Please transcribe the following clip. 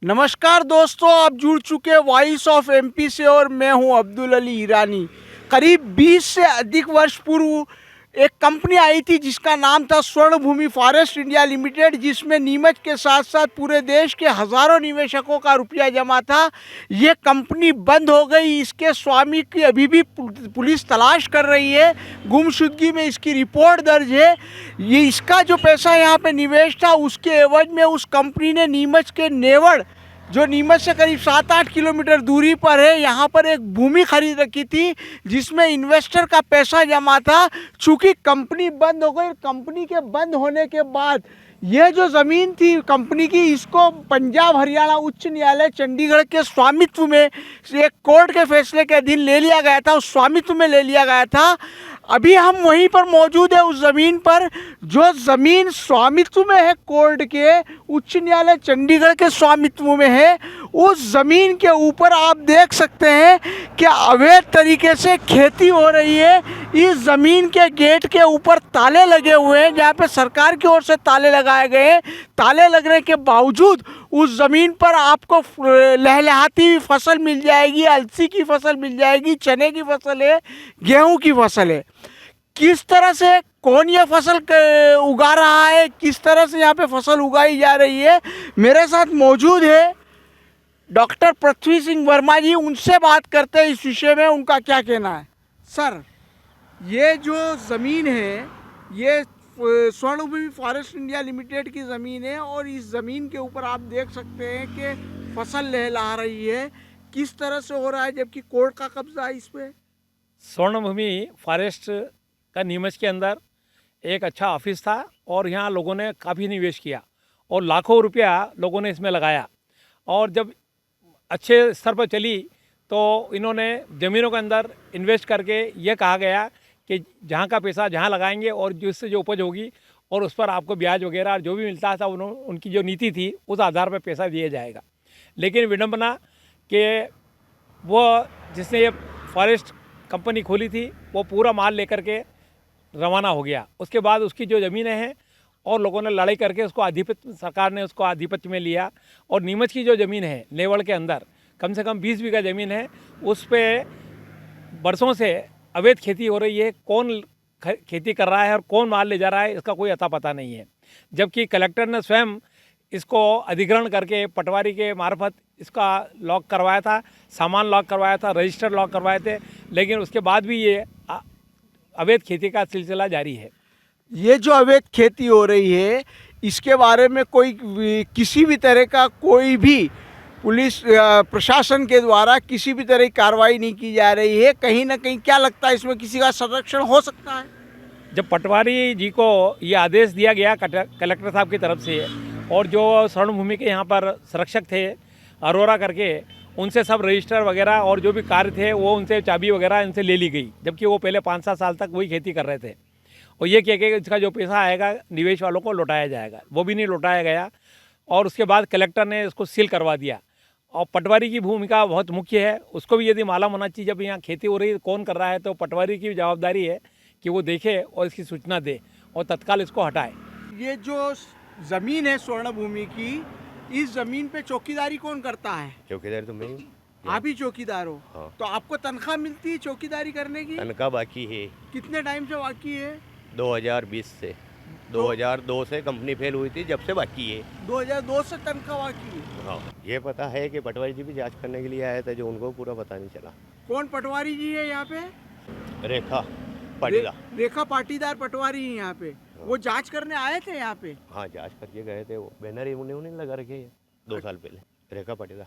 नमस्कार दोस्तों, आप जुड़ चुके वॉइस ऑफ एमपी से और मैं हूं अब्दुल अली ईरानी। करीब 20 से अधिक वर्ष पूर्व एक कंपनी आई थी जिसका नाम था स्वर्णभूमि फॉरेस्ट इंडिया लिमिटेड, जिसमें नीमच के साथ साथ पूरे देश के हज़ारों निवेशकों का रुपया जमा था। ये कंपनी बंद हो गई। इसके स्वामी की अभी भी पुलिस तलाश कर रही है। गुमशुदगी में इसकी रिपोर्ट दर्ज है। ये इसका जो पैसा यहाँ पे निवेश था, उसके एवज में उस कंपनी ने नीमच के नेवड़, जो नीमच से करीब 7-8 किलोमीटर दूरी पर है, यहाँ पर एक भूमि खरीद रखी थी जिसमें इन्वेस्टर का पैसा जमा था। चूँकि कंपनी बंद हो गई, कंपनी के बंद होने के बाद यह जो ज़मीन थी कंपनी की, इसको पंजाब हरियाणा उच्च न्यायालय चंडीगढ़ के स्वामित्व में एक कोर्ट के फैसले के अधीन ले लिया गया था, उस स्वामित्व में ले लिया गया था। अभी हम वहीं पर मौजूद है, उस ज़मीन पर। जो ज़मीन स्वामित्व में है कोर्ट के, उच्च न्यायालय चंडीगढ़ के स्वामित्व में है, उस ज़मीन के ऊपर आप देख सकते हैं कि अवैध तरीके से खेती हो रही है। इस ज़मीन के गेट के ऊपर ताले लगे हुए हैं, जहाँ पे सरकार की ओर से ताले लगाए गए हैं। ताले लगने के बावजूद उस ज़मीन पर आपको लहलहाती हुई फसल मिल जाएगी, अलसी की फसल मिल जाएगी, चने की फसल है, गेहूं की फसल है। किस तरह से कौन ये फसल उगा रहा है, किस तरह से यहाँ पे फसल उगाई जा रही है, मेरे साथ मौजूद है डॉक्टर पृथ्वी सिंह वर्मा जी। उनसे बात करते हैं इस विषय में, उनका क्या कहना है। सर, ये जो ज़मीन है, ये स्वर्णभूमि फॉरेस्ट इंडिया लिमिटेड की ज़मीन है और इस ज़मीन के ऊपर आप देख सकते हैं कि फसल लहलहा रही है। किस तरह से हो रहा है जबकि कोर्ट का कब्जा है इस पर। स्वर्णभूमि फॉरेस्ट का नीमच के अंदर एक अच्छा ऑफिस था और यहाँ लोगों ने काफ़ी निवेश किया और लाखों रुपया लोगों ने इसमें लगाया। और जब अच्छे स्तर पर चली तो इन्होंने ज़मीनों के अंदर इन्वेस्ट करके ये कहा गया कि जहाँ का पैसा जहाँ लगाएंगे और जिससे जो उपज होगी और उस पर आपको ब्याज वगैरह जो भी मिलता था, उनकी जो नीति थी उस आधार पर पैसा दिया जाएगा। लेकिन विडंबना कि वो जिसने ये फॉरेस्ट कंपनी खोली थी वो पूरा माल लेकर के रवाना हो गया। उसके बाद उसकी जो ज़मीनें हैं और लोगों ने लड़ाई करके उसको आधिपत्य, सरकार ने उसको आधिपत्य में लिया। और नीमच की जो ज़मीन है नेवड़ के अंदर कम से कम 20 बीघा ज़मीन है, उस पर बरसों से अवैध खेती हो रही है। कौन खेती कर रहा है और कौन माल ले जा रहा है, इसका कोई अता पता नहीं है। जबकि कलेक्टर ने स्वयं इसको अधिग्रहण करके पटवारी के मार्फत इसका लॉक करवाया था, सामान लॉक करवाया था, रजिस्टर लॉक करवाए थे, लेकिन उसके बाद भी ये अवैध खेती का सिलसिला जारी है। ये जो अवैध खेती हो रही है, इसके बारे में कोई किसी भी तरह का कोई भी पुलिस प्रशासन के द्वारा किसी भी तरह की कार्रवाई नहीं की जा रही है। कहीं ना कहीं क्या लगता है इसमें किसी का संरक्षण हो सकता है। जब पटवारी जी को ये आदेश दिया गया कलेक्टर साहब की तरफ से, और जो स्वर्णभूमि के यहाँ पर संरक्षक थे अरोरा करके, उनसे सब रजिस्टर वगैरह और जो भी कार्य थे वो उनसे चाबी वगैरह इनसे ले ली गई। जबकि वो पहले 5-7 साल तक वही खेती कर रहे थे और ये कह के इसका जो पैसा आएगा निवेश वालों को लौटाया जाएगा, वो भी नहीं लौटाया गया। और उसके बाद कलेक्टर ने इसको सील करवा दिया। और पटवारी की भूमिका बहुत मुख्य है, उसको भी यदि मालूम होना चाहिए जब यहाँ खेती हो रही है कौन कर रहा है, तो पटवारी की जवाबदारी है कि वो देखे और इसकी सूचना दे और तत्काल इसको हटाए। ये जो ज़मीन है स्वर्णभूमि की, इस ज़मीन पे चौकीदारी कौन करता है। चौकीदार तो मैं हूँ। आप ही चौकीदार हो। हाँ। तो आपको तनख्वाह मिलती है चौकीदारी करने की। तनख्वाह बाकी है कितने टाइम से बाकी है। 2020 से। 2002 से कंपनी फेल हुई थी, जब से बाकी है। 2002 से तनख्वाह बाकी है। हाँ, ये पता है कि पटवारी जी भी जांच करने के लिए आए थे, जो उनको पूरा पता नहीं चला। कौन पटवारी जी है यहाँ पे। रेखा पाटीदार। रेखा पाटीदार पटवारी है यहाँ पे। वो जांच करने आए थे यहाँ पे। हाँ, जांच करके गए थे। वो बैनर उन्होंने लगा रखे 2 साल पहले। रेखा पाटीदार।